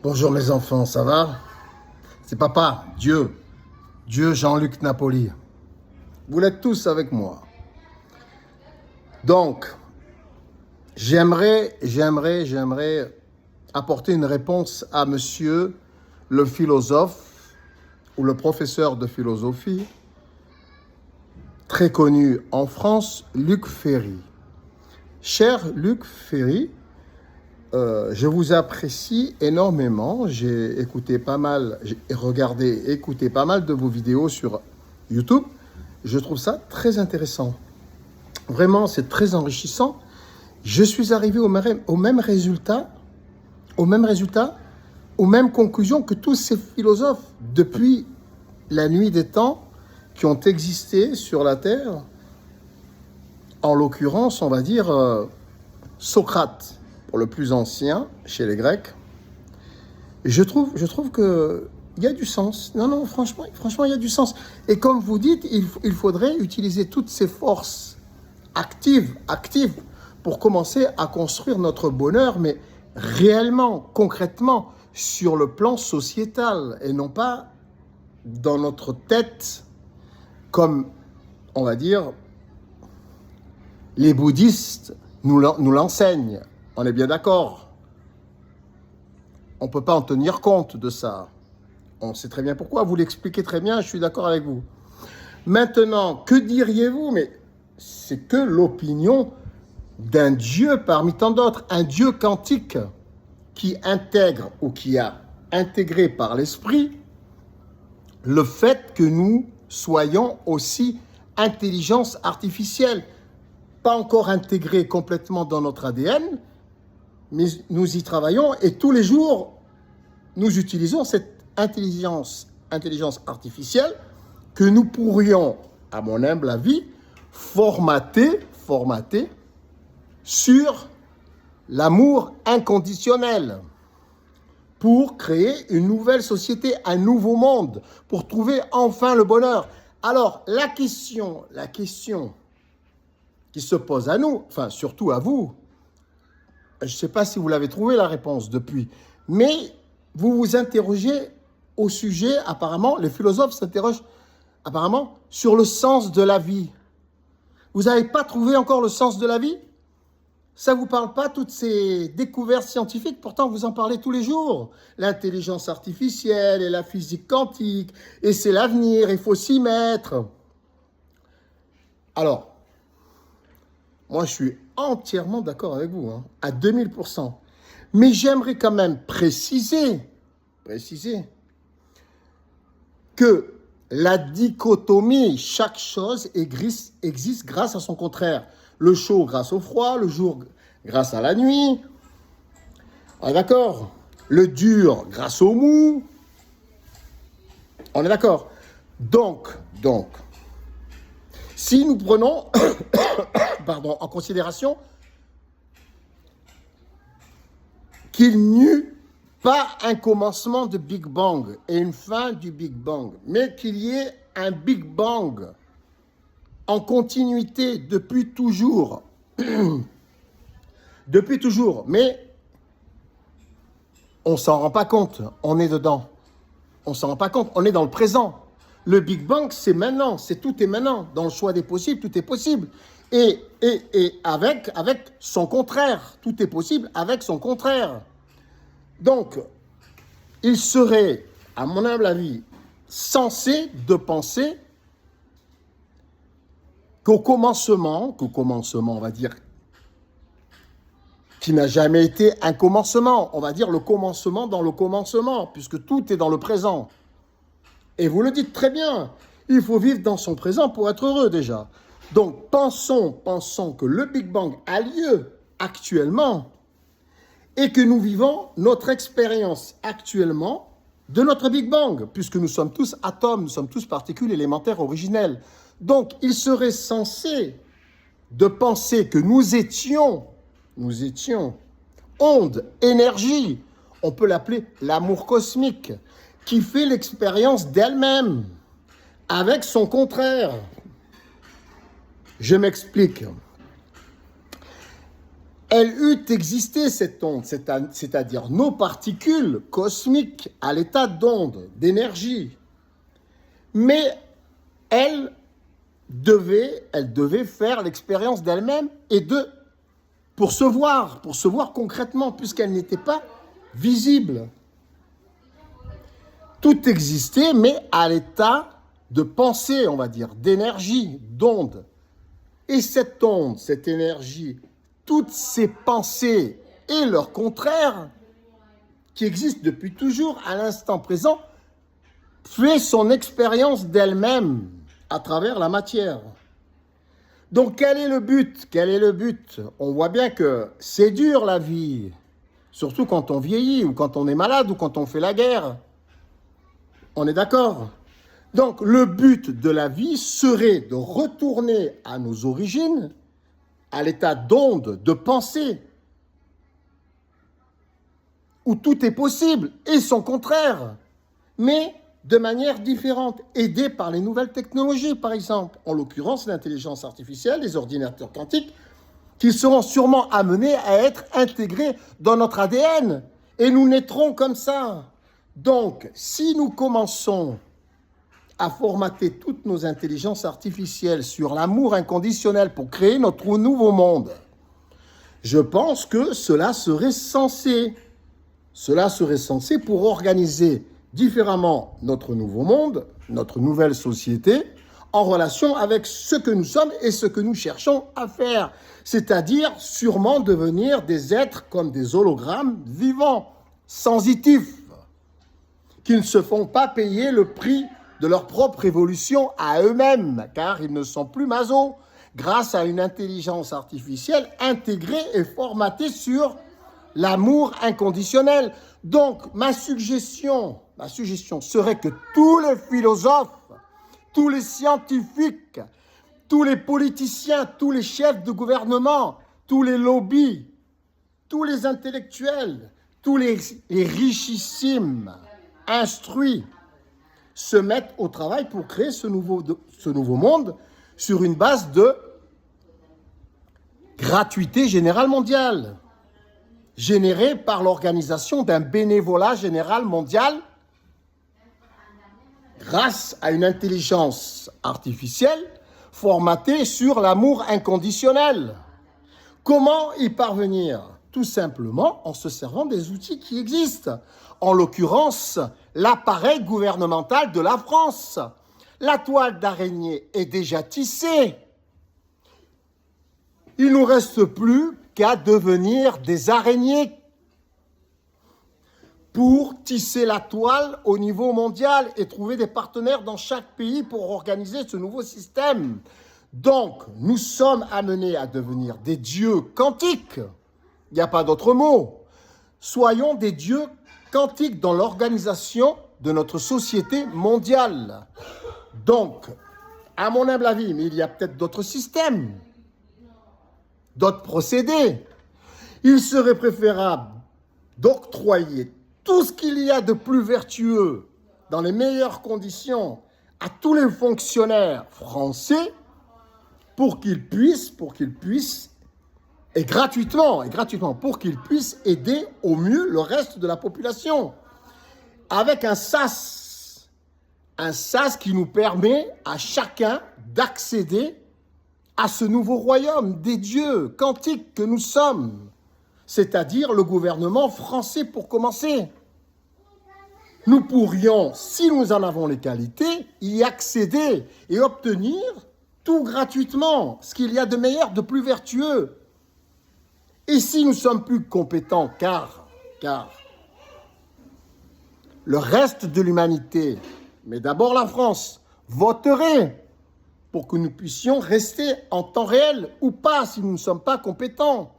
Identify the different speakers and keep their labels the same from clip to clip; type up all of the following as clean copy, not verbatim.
Speaker 1: Bonjour mes enfants, ça va? C'est papa, Dieu Jean-Luc Napoli. Vous l'êtes tous avec moi. Donc, j'aimerais apporter une réponse à monsieur le philosophe ou le professeur de philosophie, très connu en France, Luc Ferry. Cher Luc Ferry, je vous apprécie énormément. J'ai écouté pas mal de vos vidéos sur YouTube. Je trouve ça très intéressant. Vraiment, c'est très enrichissant. Je suis arrivé au même résultat, aux mêmes conclusions que tous ces philosophes depuis la nuit des temps qui ont existé sur la Terre. En l'occurrence, on va dire Socrate, pour le plus ancien, chez les Grecs. Je trouve que il y a du sens. Non, franchement, il y a du sens. Et comme vous dites, il faudrait utiliser toutes ces forces actives, pour commencer à construire notre bonheur, mais réellement, concrètement, sur le plan sociétal, et non pas dans notre tête, comme, on va dire, les bouddhistes nous l'enseignent. On est bien d'accord. On ne peut pas en tenir compte de ça. On sait très bien pourquoi, vous l'expliquez très bien, je suis d'accord avec vous. Maintenant, que diriez-vous? Mais c'est que l'opinion d'un Dieu parmi tant d'autres, un Dieu quantique qui intègre ou qui a intégré par l'esprit le fait que nous soyons aussi intelligence artificielle, pas encore intégrée complètement dans notre ADN, mais nous y travaillons et tous les jours, nous utilisons cette intelligence artificielle que nous pourrions, à mon humble avis, formater sur l'amour inconditionnel pour créer une nouvelle société, un nouveau monde, pour trouver enfin le bonheur. Alors, la question qui se pose à nous, enfin surtout à vous, je ne sais pas si vous l'avez trouvé la réponse depuis, mais vous vous interrogez au sujet, apparemment, les philosophes s'interrogent apparemment sur le sens de la vie. Vous n'avez pas trouvé encore le sens de la vie? Ça ne vous parle pas, toutes ces découvertes scientifiques? Pourtant, vous en parlez tous les jours. L'intelligence artificielle et la physique quantique, et c'est l'avenir, il faut s'y mettre. Alors, moi, je suis entièrement d'accord avec vous, à 2000%. Mais j'aimerais quand même préciser que la dichotomie, chaque chose existe grâce à son contraire. Le chaud grâce au froid, le jour grâce à la nuit. On est d'accord? Le dur grâce au mou. On est d'accord? Donc, si nous prenons en considération qu'il n'y eut pas un commencement de Big Bang et une fin du Big Bang, mais qu'il y ait un Big Bang en continuité depuis toujours. Depuis toujours, mais on ne s'en rend pas compte, on est dedans. On ne s'en rend pas compte, on est dans le présent. Le Big Bang, c'est maintenant, tout est maintenant. Dans le choix des possibles, tout est possible. Et avec son contraire. Tout est possible avec son contraire. Donc, il serait, à mon humble avis, sensé de penser qu'au commencement, on va dire, qui n'a jamais été un commencement, on va dire le commencement dans le commencement, puisque tout est dans le présent. Et vous le dites très bien, il faut vivre dans son présent pour être heureux déjà. Donc pensons que le Big Bang a lieu actuellement et que nous vivons notre expérience actuellement de notre Big Bang, puisque nous sommes tous atomes, nous sommes tous particules élémentaires originelles. Donc il serait sensé de penser que nous étions onde, énergie, on peut l'appeler l'amour cosmique, qui fait l'expérience d'elle-même, avec son contraire. Je m'explique. elle eût existé, cette onde, c'est-à-dire nos particules cosmiques à l'état d'onde, d'énergie. Mais elle devait faire l'expérience d'elle-même et pour se voir concrètement, puisqu'elle n'était pas visible. Tout existait, mais à l'état de pensée, on va dire, d'énergie, d'onde. Et cette onde, cette énergie, toutes ces pensées et leurs contraires, qui existent depuis toujours à l'instant présent, fait son expérience d'elle-même à travers la matière. Donc quel est le but? Quel est le but? On voit bien que c'est dur la vie, surtout quand on vieillit, ou quand on est malade, ou quand on fait la guerre. On est d'accord? Donc le but de la vie serait de retourner à nos origines, à l'état d'onde, de pensée, où tout est possible et son contraire, mais de manière différente, aidée par les nouvelles technologies, par exemple, en l'occurrence l'intelligence artificielle, les ordinateurs quantiques, qui seront sûrement amenés à être intégrés dans notre ADN, et nous naîtrons comme ça. Donc, si nous commençons à formater toutes nos intelligences artificielles sur l'amour inconditionnel pour créer notre nouveau monde, je pense que cela serait censé pour organiser différemment notre nouveau monde, notre nouvelle société, en relation avec ce que nous sommes et ce que nous cherchons à faire. C'est-à-dire sûrement devenir des êtres comme des hologrammes vivants, sensitifs, qui ne se font pas payer le prix de leur propre évolution à eux-mêmes, car ils ne sont plus masos, grâce à une intelligence artificielle intégrée et formatée sur l'amour inconditionnel. Donc, ma suggestion serait que tous les philosophes, tous les scientifiques, tous les politiciens, tous les chefs de gouvernement, tous les lobbies, tous les intellectuels, tous les richissimes, instruits, se mettent au travail pour créer ce nouveau monde sur une base de gratuité générale mondiale, générée par l'organisation d'un bénévolat général mondial grâce à une intelligence artificielle formatée sur l'amour inconditionnel. Comment y parvenir? Tout simplement en se servant des outils qui existent. En l'occurrence, l'appareil gouvernemental de la France. La toile d'araignée est déjà tissée. Il ne nous reste plus qu'à devenir des araignées pour tisser la toile au niveau mondial et trouver des partenaires dans chaque pays pour organiser ce nouveau système. Donc, nous sommes amenés à devenir des dieux quantiques. Il n'y a pas d'autre mot. Soyons des dieux quantiques dans l'organisation de notre société mondiale. Donc, à mon humble avis, mais il y a peut-être d'autres systèmes, d'autres procédés. Il serait préférable d'octroyer tout ce qu'il y a de plus vertueux dans les meilleures conditions à tous les fonctionnaires français pour qu'ils puissent, et gratuitement, pour qu'ils puissent aider au mieux le reste de la population. Avec un SAS qui nous permet à chacun d'accéder à ce nouveau royaume des dieux quantiques que nous sommes, c'est-à-dire le gouvernement français pour commencer. Nous pourrions, si nous en avons les qualités, y accéder et obtenir tout gratuitement, ce qu'il y a de meilleur, de plus vertueux. Et si nous sommes plus compétents, car le reste de l'humanité, mais d'abord la France, voterait pour que nous puissions rester en temps réel ou pas si nous ne sommes pas compétents.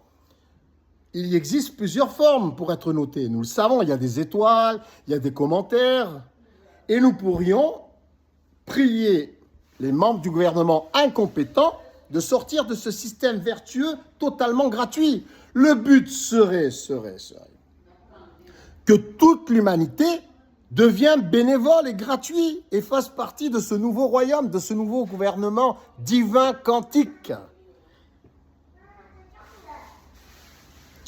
Speaker 1: Il y existe plusieurs formes pour être notés. Nous le savons, il y a des étoiles, il y a des commentaires. Et nous pourrions prier les membres du gouvernement incompétents de sortir de ce système vertueux totalement gratuit. Le but serait que toute l'humanité devienne bénévole et gratuit et fasse partie de ce nouveau royaume, de ce nouveau gouvernement divin quantique.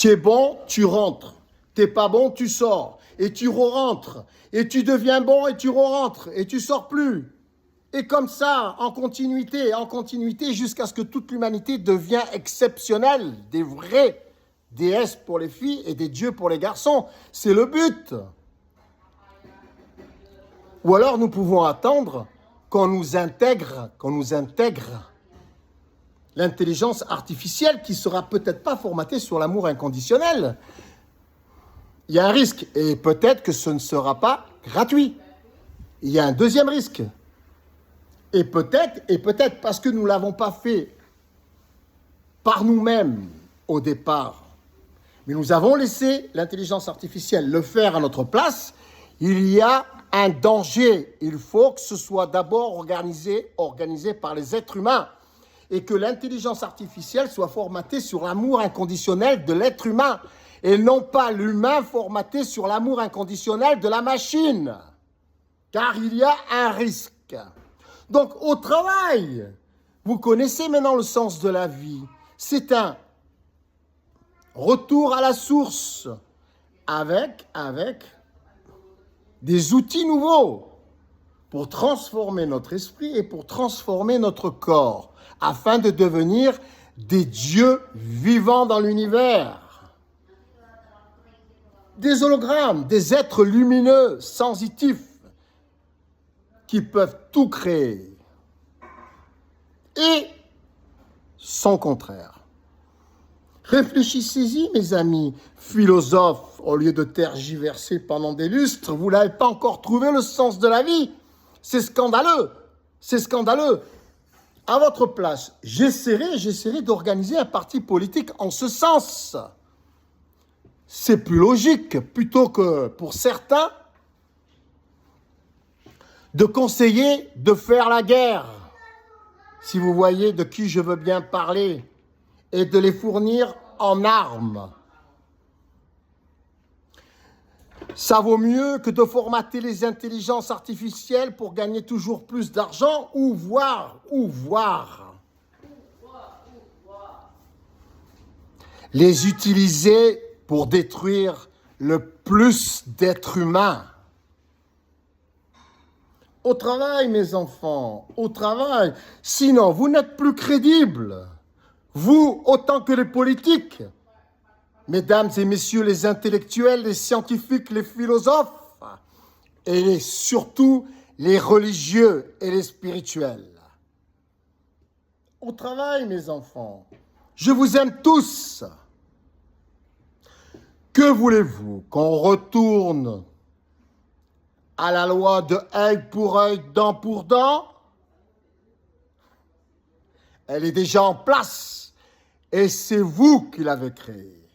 Speaker 1: Tu es bon, tu rentres. T'es pas bon, tu sors. Et tu re-rentres. Et tu deviens bon et tu re-rentres. Et tu sors plus. Et comme ça, en continuité, jusqu'à ce que toute l'humanité devienne exceptionnelle, des vraies déesses pour les filles et des dieux pour les garçons. C'est le but. Ou alors nous pouvons attendre qu'on nous intègre l'intelligence artificielle qui sera peut-être pas formatée sur l'amour inconditionnel. Il y a un risque, et peut-être que ce ne sera pas gratuit. Il y a un deuxième risque. Et peut-être parce que nous ne l'avons pas fait par nous-mêmes au départ, mais nous avons laissé l'intelligence artificielle le faire à notre place, il y a un danger. Il faut que ce soit d'abord organisé par les êtres humains et que l'intelligence artificielle soit formatée sur l'amour inconditionnel de l'être humain et non pas l'humain formaté sur l'amour inconditionnel de la machine. Car il y a un risque. Donc, au travail, vous connaissez maintenant le sens de la vie. C'est un retour à la source avec des outils nouveaux pour transformer notre esprit et pour transformer notre corps afin de devenir des dieux vivants dans l'univers. Des hologrammes, des êtres lumineux, sensitifs, qui peuvent tout créer. Et son contraire. Réfléchissez-y, mes amis philosophes, au lieu de tergiverser pendant des lustres, vous n'avez pas encore trouvé le sens de la vie. C'est scandaleux. C'est scandaleux. À votre place, j'essaierai d'organiser un parti politique en ce sens. C'est plus logique, plutôt que pour certains, de conseiller de faire la guerre, si vous voyez de qui je veux bien parler, et de les fournir en armes. Ça vaut mieux que de formater les intelligences artificielles pour gagner toujours plus d'argent ou voir les utiliser pour détruire le plus d'êtres humains. Au travail, mes enfants, au travail. Sinon, vous n'êtes plus crédibles. Vous, autant que les politiques. Mesdames et messieurs les intellectuels, les scientifiques, les philosophes, et surtout les religieux et les spirituels. Au travail, mes enfants, je vous aime tous. Que voulez-vous qu'on retourne à la loi de œil pour œil, dent pour dent? Elle est déjà en place et c'est vous qui l'avez créée.